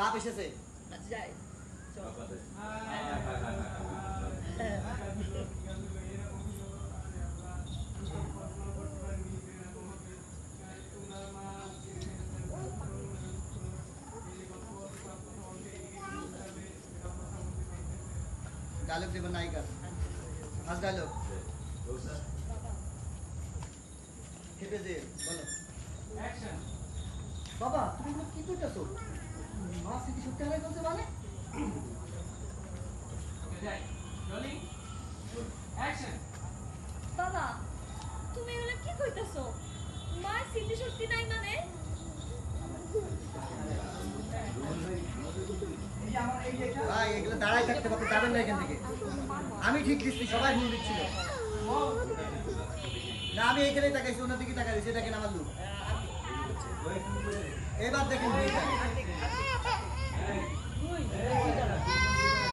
বাপ এসেছে। যাই डायलॉग देवन नायिका फास्ट डायलॉग खेपे दे बोलो অ্যাকশন বাবা তুমি এগুলো কি করতেছো মা স্মৃতি সত্যি হারাই বলছে মানে ওকে যাই রোলিং অ্যাকশন বাবা তুমি এগুলো কি কইতাছো মার স্মৃতি শক্তি নাই মানে ভাই এগুলো দাঁড়াই থাকতে পারতে যাবেন না এখান থেকে আমি ঠিক দিচ্ছি সবাই ভুল দিচ্ছিল না আমি এইখানেই তাকাইছি অন্যদিকে তাকাইছি সেটা কেন আমার লোক এবার দেখেন